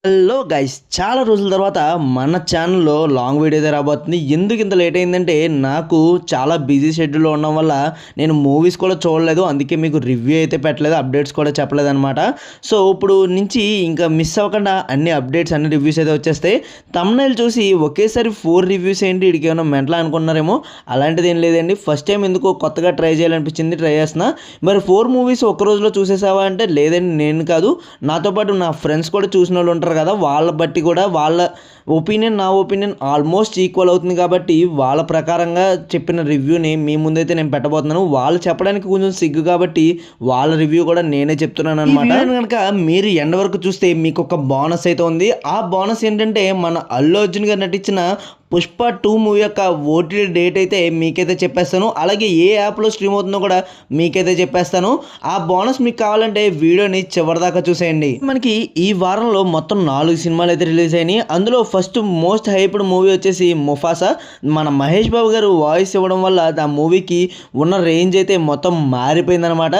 Hello guys, చాలా రోజుల తర్వాత మన ఛానల్లో లాంగ్ వీడియో అయితే రాబోతుంది. ఎందుకు ఇంత లేట్ అయిందంటే నాకు చాలా బిజీ షెడ్యూల్లో ఉండడం వల్ల నేను మూవీస్ కూడా చూడలేదు. అందుకే మీకు రివ్యూ అయితే పెట్టలేదు, అప్డేట్స్ కూడా చెప్పలేదు అనమాట. సో ఇప్పుడు నుంచి ఇంకా మిస్ అవ్వకుండా అన్ని అప్డేట్స్ అన్ని రివ్యూస్ అయితే వచ్చేస్తాయి. థంబ్నెయిల్ చూసి ఒకేసారి 4 రివ్యూస్ ఏంటి, వీడికి ఏమైనా మెంటల్ అనుకున్నారేమో. అలాంటిది ఏం లేదండి. ఫస్ట్ టైం ఎందుకో కొత్తగా ట్రై చేయాలనిపించింది, ట్రై చేస్తున్నా. మరి 4 మూవీస్ ఒక్క రోజులో చూసేసావా అంటే లేదండి, నేను కాదు, నాతో పాటు నా ఫ్రెండ్స్ కూడా చూసిన వాళ్ళు ఉంటారు కదా, వాళ్ళ బట్టి కూడా వాళ్ళ ఒపీనియన్ నా ఒపీనియన్ ఆల్మోస్ట్ ఈక్వల్ అవుతుంది. కాబట్టి వాళ్ళ ప్రకారంగా చెప్పిన రివ్యూని మీ ముందైతే నేను పెట్టబోతున్నాను. వాళ్ళు చెప్పడానికి కొంచెం సిగ్గు కాబట్టి వాళ్ళ రివ్యూ కూడా నేనే చెప్తున్నాను అనమాట. కనుక మీరు ఎండ్ వరకు చూస్తే మీకు ఒక బోనస్ అయితే ఉంది. ఆ బోనస్ ఏంటంటే మన అల్లు అర్జున్ గారు నటించిన పుష్ప 2 మూవీ యొక్క ఓటీటీ డేట్ అయితే మీకైతే చెప్పేస్తాను. అలాగే ఏ యాప్లో స్ట్రీమ్ అవుతుందో కూడా మీకైతే చెప్పేస్తాను. ఆ బోనస్ మీకు కావాలంటే వీడియోని చివరిదాకా చూసేయండి. మనకి ఈ వారంలో మొత్తం 4 సినిమాలు అయితే రిలీజ్ అయినాయి. అందులో ఫస్ట్ మోస్ట్ హైప్డ్ మూవీ వచ్చేసి ముఫాసా. మన మహేష్ బాబు గారు వాయిస్ ఇవ్వడం వల్ల ఆ మూవీకి ఉన్న రేంజ్ అయితే మొత్తం మారిపోయిందనమాట.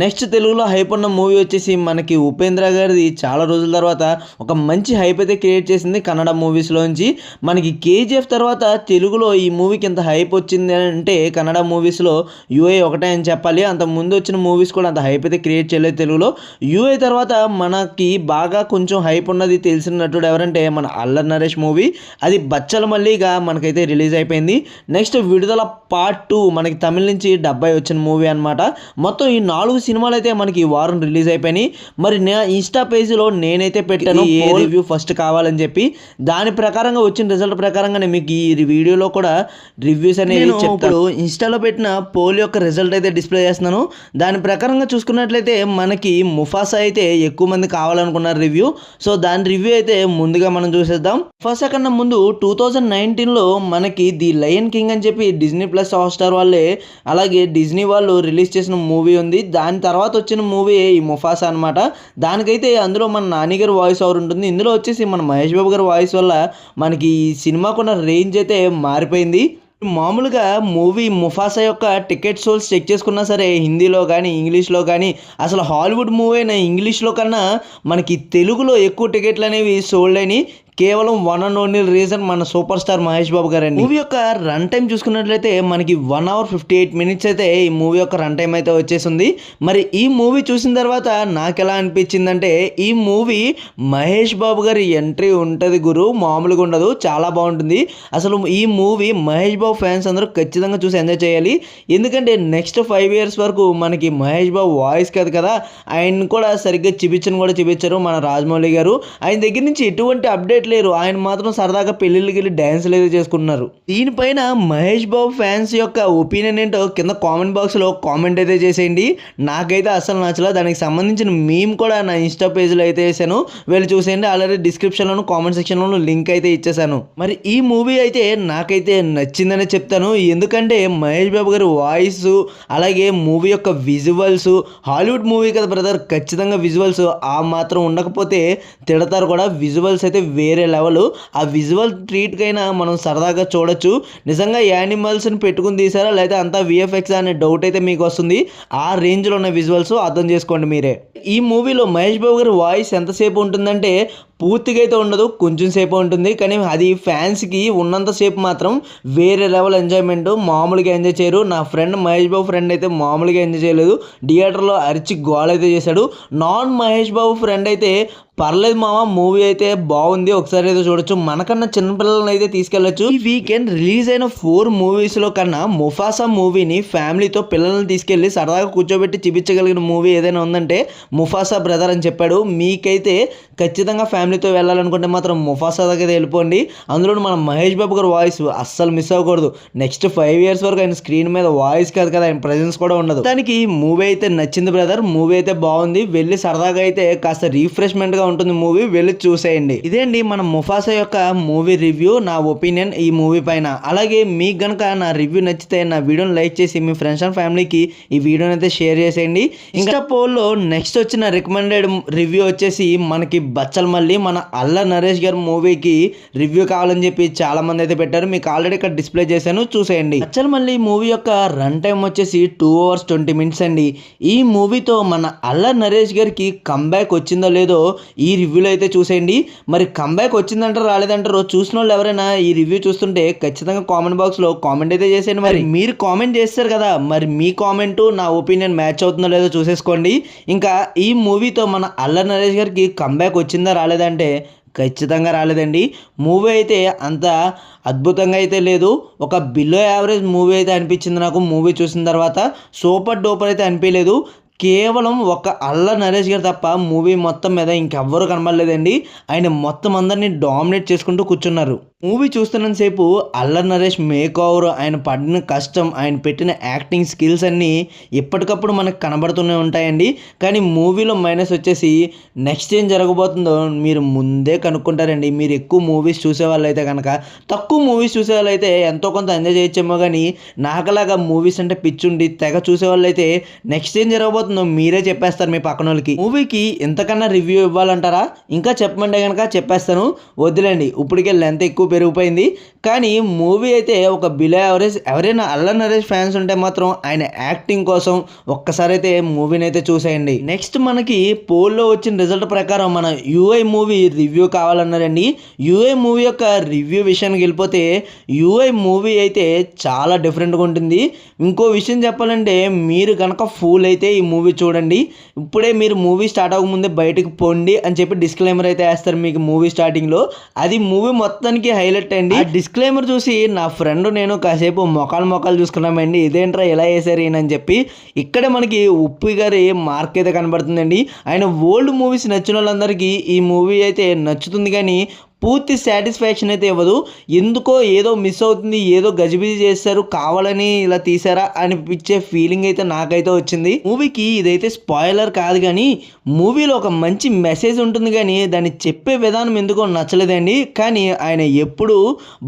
నెక్స్ట్ తెలుగులో హైప్ ఉన్న మూవీ వచ్చేసి మనకి ఉపేంద్ర గారిది చాలా రోజుల తర్వాత ఒక మంచి హైప్ అయితే క్రియేట్ చేసింది కన్నడ మూవీస్లోంచి. మనకి కేజీఎఫ్ తర్వాత తెలుగులో ఈ మూవీకి ఎంత హైప్ వచ్చింది అంటే కన్నడ మూవీస్లో యూఏ ఒకటే అని చెప్పాలి. అంత ముందు వచ్చిన మూవీస్ కూడా అంత హైప్ అయితే క్రియేట్ చేయలేదు తెలుగులో. యూఏ తర్వాత మనకి బాగా కొంచెం హైప్ ఉన్నది తెలిసిన నటుడు ఎవరంటే మన అల్లరి నరేష్ మూవీ. అది బచ్చల మల్లిగా మనకైతే రిలీజ్ అయిపోయింది. నెక్స్ట్ విడుదల పార్ట్ 2 మనకి తమిళ నుంచి 70 వచ్చిన మూవీ అనమాట. మొత్తం ఈ 4 సినిమాలు అయితే మనకి ఈ వారం రిలీజ్ అయిపోయినాయి. మరి నా ఇన్స్టా పేజ్లో నేనైతే పెట్టాను ఏ రివ్యూ ఫస్ట్ కావాలని చెప్పి. దాని ప్రకారంగా వచ్చిన రిజల్ట్ ప్రకారంగా మీకు ఈ వీడియోలో కూడా రివ్యూస్ అనేది చెప్తాను. ఇన్స్టాలో పెట్టిన పోల్ యొక్క రిజల్ట్ అయితే డిస్ప్లే చేస్తున్నాను. దాని ప్రకారంగా చూసుకున్నట్లయితే మనకి ముఫాసా అయితే ఎక్కువ మంది కావాలనుకున్నారు రివ్యూ. సో దాని రివ్యూ అయితే ముందుగా మనం చూసేద్దాం. ముఫాసా కన్నా ముందు 2019లో మనకి ది లయన్ కింగ్ అని చెప్పి డిజ్నీ ప్లస్ హాట్స్టార్ వాళ్ళే అలాగే డిజ్నీ వాళ్ళు రిలీజ్ చేసిన మూవీ ఉంది. దాని తర్వాత వచ్చిన మూవీ ఈ ముఫాసా అనమాట. దానికైతే అందులో మన నాని గారి వాయిస్ ఓవర్ ఉంటుంది. ఇందులో వచ్చేసి మన మహేష్ బాబు గారి వాయిస్ వల్ల మనకి ఈ సినిమాకున్న రేంజ్ అయితే మారిపోయింది. మామూలుగా మూవీ ముఫాసా యొక్క టికెట్ సోల్స్ చెక్ చేసుకున్నా సరే హిందీలో కానీ ఇంగ్లీష్లో కానీ అసలు హాలీవుడ్ మూవీ అయినా ఇంగ్లీష్లో కన్నా మనకి తెలుగులో ఎక్కువ టికెట్లు అనేవి సోల్డ్ అయినాయి. కేవలం 1 and only రీజన్ మన సూపర్ స్టార్ మహేష్ బాబు గారండి. మూవీ యొక్క రన్ టైం చూసుకున్నట్లయితే మనకి 1 hour 58 minutes అయితే ఈ మూవీ యొక్క రన్ టైం అయితే వచ్చేసింది. మరి ఈ మూవీ చూసిన తర్వాత నాకు ఎలా అనిపించిందంటే ఈ మూవీ మహేష్ బాబు గారి ఎంట్రీ ఉంటుంది గురు, మామూలుగా ఉండదు, చాలా బాగుంటుంది. అసలు ఈ మూవీ మహేష్ బాబు ఫ్యాన్స్ అందరూ ఖచ్చితంగా చూసి ఎంజాయ్ చేయాలి. ఎందుకంటే నెక్స్ట్ 5 years వరకు మనకి మహేష్ బాబు వాయిస్ కాదు కదా, ఆయన కూడా సరిగ్గా చూపించారు మన రాజమౌళి గారు. ఆయన దగ్గర నుంచి ఎటువంటి అప్డేట్ లేరు. ఆయన మాత్రం సరదాగా పెళ్లిళ్ళకి వెళ్ళి డ్యాన్సులు అయితే చేసుకుంటున్నారు. దీనిపైన మహేష్ బాబు ఫ్యాన్స్ యొక్క ఒపీనియన్ ఏంటో కింద కామెంట్ బాక్స్లో కామెంట్ అయితే చేసేయండి. నాకైతే అసలు నచ్చలేదు. దానికి సంబంధించిన మీమ్ కూడా నా ఇన్స్టా పేజ్లో అయితే వేసాను, వెళ్ళి చూసేయండి. ఆల్రెడీ డిస్క్రిప్షన్లోను కామెంట్ సెక్షన్లోను లింక్ అయితే ఇచ్చేసాను. మరి ఈ మూవీ అయితే నాకైతే నచ్చిందనే చెప్తాను. ఎందుకంటే మహేష్ బాబు గారి వాయిస్ అలాగే మూవీ యొక్క విజువల్స్, హాలీవుడ్ మూవీ కదా బ్రదర్, ఖచ్చితంగా విజువల్స్ ఆ మాత్రం ఉండకపోతే తిడతారు కూడా. విజువల్స్ అయితే వేరే లెవెల్. ఆ విజువల్ ట్రీట్కైనా మనం సరదాగా చూడొచ్చు. నిజంగా యానిమల్స్ని పెట్టుకుని తీసారా లేదా అంతా విఎఫ్ఎక్స్ అనే డౌట్ అయితే మీకు వస్తుంది. ఆ రేంజ్లో ఉన్న విజువల్స్ అర్థం చేసుకోండి మీరే. ఈ మూవీలో మహేష్ బాబు గారి వాయిస్ ఎంతసేపు ఉంటుందంటే పూర్తిగా అయితే ఉండదు, కొంచెం సేపు ఉంటుంది. కానీ అది ఫ్యాన్స్కి ఉన్నంతసేపు మాత్రం వేరే లెవెల్ ఎంజాయ్మెంట్, మామూలుగా ఎంజాయ్ చేయరు. నా ఫ్రెండ్ మహేష్ బాబు ఫ్రెండ్ అయితే మామూలుగా ఎంజాయ్ చేయలేదు, థియేటర్లో అరిచి గోల్ అయితే చేశాడు. నాన్ మహేష్ బాబు ఫ్రెండ్ అయితే పర్లేదు మామ, మూవీ అయితే బాగుంది, ఒకసారి అయితే చూడొచ్చు, మనకన్నా చిన్నపిల్లలను అయితే తీసుకెళ్ళచ్చు. ఈ వీకెండ్ రిలీజ్ అయిన 4 మూవీస్లో కన్నా ముఫాసా మూవీని ఫ్యామిలీతో పిల్లల్ని తీసుకెళ్ళి సరదాగా కూర్చోబెట్టి చూపించగలిగిన మూవీ ఏదైనా ఉందంటే ముఫాసా బ్రదర్ అని చెప్పాడు. మీకైతే ఖచ్చితంగా ఫ్యామిలీతో వెళ్ళాలనుకుంటే మాత్రం ముఫాసా దగ్గర వెళ్ళిపోండి. అందులో మన మహేష్ బాబు గారి వాయిస్ అస్సలు మిస్ అవ్వకూడదు. నెక్స్ట్ 5 years వరకు ఆయన స్క్రీన్ మీద వాయిస్ కాదు కదా, ఆయన ప్రెజెన్స్ కూడా ఉండదు. దానికి మూవీ అయితే నచ్చింది బ్రదర్, మూవీ అయితే బాగుంది. వెళ్ళి సరదాగా అయితే కాస్త రీఫ్రెష్మెంట్గా ఉంటుంది మూవీ, వెళ్ళి చూసేయండి. ఇదేంటి మన ముఫాసా యొక్క మూవీ రివ్యూ, నా ఒపీనియన్ ఈ మూవీ పైన. అలాగే మీకు గనక నా రివ్యూ నచ్చితే నా వీడియోని లైక్ చేసి మీ ఫ్రెండ్స్ అండ్ ఫ్యామిలీకి ఈ వీడియోని అయితే షేర్ చేసేయండి. ఇంకా పోల్లో నెక్స్ట్ వచ్చిన రికమెండెడ్ రివ్యూ వచ్చేసి మనకి బచ్చల మల్లి. మన అల్ల నరేష్ గారి మూవీకి రివ్యూ కావాలని చెప్పి చాలా మంది అయితే పెట్టారు. మీకు ఆల్రెడీ ఇక్కడ డిస్ప్లే చేశాను, చూసేయండి. బచ్చలమల్లి మూవీ యొక్క రన్ టైం వచ్చేసి 2 hours 20 minutes అండి. ఈ మూవీతో మన అల్ల నరేష్ గారికి కంబ్యాక్ వచ్చిందో లేదో ఈ రివ్యూలో అయితే చూసేయండి. మరి కంబ్యాక్ వచ్చిందంటారు రాలేదంటారు, చూసిన వాళ్ళు ఎవరైనా ఈ రివ్యూ చూస్తుంటే ఖచ్చితంగా కామెంట్ బాక్స్లో కామెంట్ అయితే చేసేయండి. మరి మీరు కామెంట్ చేస్తారు కదా, మరి మీ కామెంటు నా ఒపీనియన్ మ్యాచ్ అవుతుందో లేదో చూసేసుకోండి. ఇంకా ఈ మూవీతో మన అల్ల నరేష్ గారికి కంబ్యాక్ వచ్చిందా రాలేదంటే ఖచ్చితంగా రాలేదండి. మూవీ అయితే అంత అద్భుతంగా అయితే లేదు. ఒక బిలో యావరేజ్ మూవీ అయితే అనిపించింది నాకు. మూవీ చూసిన తర్వాత సూపర్ డూపర్ అయితే అనిపించలేదు. కేవలం ఒక అల్ల నరేష్ గారు తప్ప మూవీ మొత్తం మీద ఇంకెవ్వరూ కనబడలేదండి. ఆయన మొత్తం అందరినీ డామినేట్ చేసుకుంటూ కూర్చున్నారు. మూవీ చూస్తున్నంతసేపు అల్ల నరేష్ మేక్ ఓవర్, ఆయన పడిన కష్టం, ఆయన పెట్టిన యాక్టింగ్ స్కిల్స్ అన్నీ ఎప్పటికప్పుడు మనకు కనబడుతూనే ఉంటాయండి. కానీ మూవీలో మైనస్ వచ్చేసి నెక్స్ట్ ఏం జరగబోతుందో మీరు ముందే కనుక్కుంటారండి. మీరు ఎక్కువ మూవీస్ చూసేవాళ్ళు అయితే కనుక, తక్కువ మూవీస్ చూసేవాళ్ళు అయితే ఎంతో కొంత ఎంజాయ్ చేయొచ్చేమో, కానీ నాకలాగా మూవీస్ అంటే పిచ్చుండి తెగ చూసేవాళ్ళు అయితే నెక్స్ట్ ఏం జరగబోతుందో మీరే చెప్పేస్తారు మీ పక్కన వాళ్ళకి. మూవీకి ఇంతకన్నా రివ్యూ ఇవ్వాలంటారా? ఇంకా చెప్పమంటే కనుక చెప్పేస్తాను, వద్దులేండి, ఇప్పటికే లెంత్ ఎక్కువ పెరిగిపోయింది. కానీ మూవీ అయితే ఒక బిలో యావరేజ్. ఎవరైనా అల్ల నరేష్ ఫ్యాన్స్ ఉంటే మాత్రం ఆయన యాక్టింగ్ కోసం ఒక్కసారి అయితే మూవీని అయితే చూసేయండి. నెక్స్ట్ మనకి పోల్లో వచ్చిన రిజల్ట్ ప్రకారం మన యూఐ మూవీ రివ్యూ కావాలన్నారండి. యూఐ మూవీ యొక్క రివ్యూ విషయానికి వెళ్ళిపోతే యూఐ మూవీ అయితే చాలా డిఫరెంట్గా ఉంటుంది. ఇంకో విషయం చెప్పాలంటే మీరు కనుక ఫూల్ అయితే ఈ మూవీ చూడండి. ఇప్పుడే మీరు మూవీ స్టార్ట్ అవ్వకముందే బయటకు పొండి అని చెప్పి డిస్క్లైమర్ అయితే వేస్తారు మీకు మూవీ స్టార్టింగ్లో. అది మూవీ మొత్తానికి హైలైట్ అండి. ఆ డిస్క్లైమర్ చూసి నా ఫ్రెండ్ నేను కాసేపు మొక్కలు చూసుకున్నామండి. ఇదేంట్రా ఇలా వేసారు అని చెప్పి. ఇక్కడే మనకి ఉప్పి గారి మార్క్ అయితే కనబడుతుందండి. ఆయన ఓల్డ్ మూవీస్ నచ్చిన వాళ్ళందరికీ ఈ మూవీ అయితే నచ్చుతుంది, కానీ పూర్తి సాటిస్ఫాక్షన్ అయితే ఇవ్వదు. ఎందుకో ఏదో మిస్ అవుతుంది, ఏదో గజిబిజి చేస్తారు, కావాలని ఇలా తీసారా అనిపించే ఫీలింగ్ అయితే నాకైతే వచ్చింది. మూవీకి ఇదైతే స్పాయిలర్ కాదు, కానీ మూవీలో ఒక మంచి మెసేజ్ ఉంటుంది, కానీ దాన్ని చెప్పే విధానం ఎందుకో నచ్చలేదండి. కానీ ఆయన ఎప్పుడు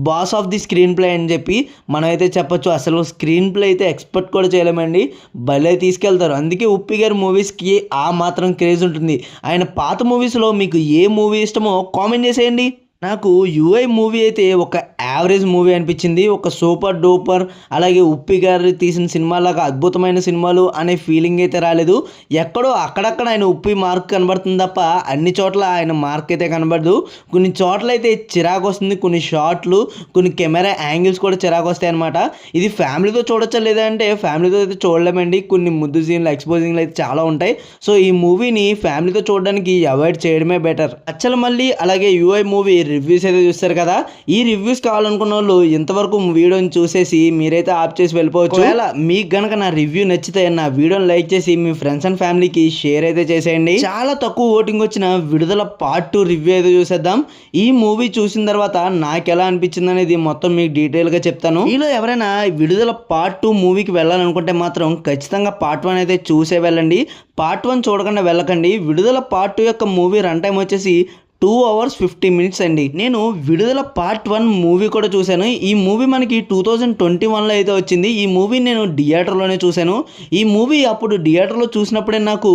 boss of the screen play అని చెప్పి మనమైతే చెప్పొచ్చు. అసలు స్క్రీన్ ప్లే అయితే ఎక్స్పెక్ట్ కూడా చేయలేమండి, భలే తీసుకెళ్తారు. అందుకే ఉప్పి గారి మూవీస్కి ఆ మాత్రం క్రేజ్ ఉంటుంది. ఆయన పాత మూవీస్లో మీకు ఏ మూవీ ఇష్టమో కామెంట్ చేసేయండి. నాకు యూఐ మూవీ అయితే ఒక యావరేజ్ మూవీ అనిపించింది. ఒక సూపర్ డూపర్ అలాగే ఉప్పి గారు తీసిన సినిమాలాగా అద్భుతమైన సినిమాలు అనే ఫీలింగ్ అయితే రాలేదు. ఎక్కడో అక్కడక్కడ ఆయన ఉప్పి మార్క్ కనబడుతుంది తప్ప అన్ని చోట్ల ఆయన మార్క్ అయితే కనబడదు. కొన్ని చోట్ల అయితే చిరాకు వస్తుంది, కొన్ని షాట్లు, కొన్ని కెమెరా యాంగిల్స్ కూడా చిరాకు వస్తాయి అనమాట. ఇది ఫ్యామిలీతో చూడొచ్చా లేదా అంటే ఫ్యామిలీతో అయితే చూడలేమండి. కొన్ని ముద్దు సీన్లు, ఎక్స్పోజింగ్లు అయితే చాలా ఉంటాయి. సో ఈ మూవీని ఫ్యామిలీతో చూడడానికి అవాయిడ్ చేయడమే బెటర్. అచ్చలమల్లి అలాగే యూఐ మూవీ రివ్యూస్ అయితే చూస్తారు కదా. ఈ రివ్యూస్ కావాలనుకున్న వాళ్ళు ఇంతవరకు వీడియోని చూసేసి మీరైతే ఆఫ్ చేసి వెళ్ళిపోవచ్చు. ఒకవేళ మీకు గనక నా రివ్యూ నచ్చితే నా వీడియోని లైక్ చేసి మీ ఫ్రెండ్స్ అండ్ ఫ్యామిలీకి షేర్ అయితే చేసేయండి. చాలా తక్కువ ఓటింగ్ వచ్చిన విడుదల పార్ట్ 2 రివ్యూ అయితే చూసేద్దాం. ఈ మూవీ చూసిన తర్వాత నాకు ఎలా అనిపించింది అనేది మొత్తం మీకు డీటెయిల్గా చెప్తాను. మీలో ఎవరైనా విడుదల పార్ట్ 2 మూవీకి వెళ్ళాలనుకుంటే మాత్రం ఖచ్చితంగా పార్ట్ 1 అయితే చూసే వెళ్ళండి. పార్ట్ 1 చూడకుండా వెళ్ళకండి. విడుదల పార్ట్ 2 యొక్క మూవీ రన్ టైం వచ్చేసి 2 hours 50 minutes అండి. నేను విడుదల పార్ట్ 1 మూవీ కూడా చూశాను. ఈ మూవీ మనకి 2021లో అయితే వచ్చింది. ఈ మూవీ నేను థియేటర్లోనే చూశాను. ఈ మూవీ అప్పుడు థియేటర్లో చూసినప్పుడే నాకు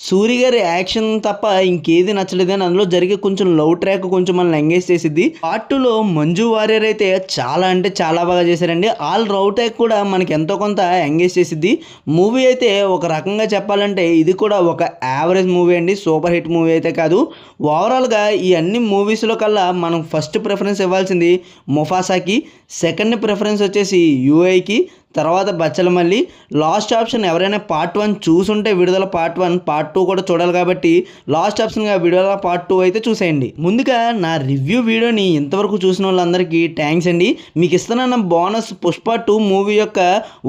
సూరి గారి యాక్షన్ తప్ప ఇంకేది నచ్చలేదు. అని అందులో జరిగే కొంచెం లవ్ ట్రాక్ కొంచెం మనల్ని ఎంగేజ్ చేసిద్ది. పార్ట్ 2లో మంజు వారియర్ అయితే చాలా అంటే చాలా బాగా చేశారండి. ఆల్ లవ్ ట్రాక్ కూడా మనకి ఎంతో కొంత ఎంగేజ్ చేసిద్ది. మూవీ అయితే ఒక రకంగా చెప్పాలంటే ఇది కూడా ఒక యావరేజ్ మూవీ అండి, సూపర్ హిట్ మూవీ అయితే కాదు. ఓవరాల్గా ఈ అన్ని మూవీస్లో కల్లా మనం ఫస్ట్ ప్రిఫరెన్స్ ఇవ్వాల్సింది ముఫాసాకి, సెకండ్ ప్రిఫరెన్స్ వచ్చేసి యూఐకి, తర్వాత బచ్చలమల్లి, లాస్ట్ ఆప్షన్ ఎవరైనా పార్ట్ 1 చూసుంటే విడుదల పార్ట్ 1 పార్ట్ 2 కూడా చూడాలి కాబట్టి లాస్ట్ ఆప్షన్గా విడుదల పార్ట్ 2 అయితే చూసేయండి. ముందుగా నా రివ్యూ వీడియోని ఇంతవరకు చూసిన వాళ్ళందరికీ థ్యాంక్స్ అండి. మీకు ఇస్తున్న బోనస్ పుష్ప 2 మూవీ యొక్క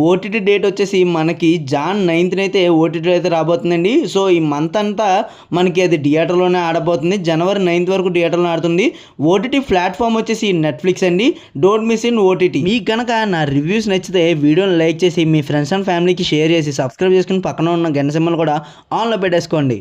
ఓటీటీ డేట్ వచ్చేసి మనకి Jan 9th అయితే ఓటీటీ అయితే రాబోతుందండి. సో ఈ మంత్ అంతా మనకి అది థియేటర్లోనే ఆడబోతుంది. January 9th వరకు థియేటర్లో ఆడుతుంది. ఓటీటీ ప్లాట్ఫామ్ వచ్చేసి నెట్ఫ్లిక్స్ అండి. Don't miss in OTT. మీకు కనుక నా రివ్యూస్ నచ్చితే వీడియోని లైక్ చేసి మీ ఫ్రెండ్స్ అండ్ ఫ్యామిలీకి షేర్ చేసి సబ్స్క్రైబ్ చేసుకుని పక్కన ఉన్న గంట సింబల్ కూడా ఆన్లో పెట్టేసుకోండి.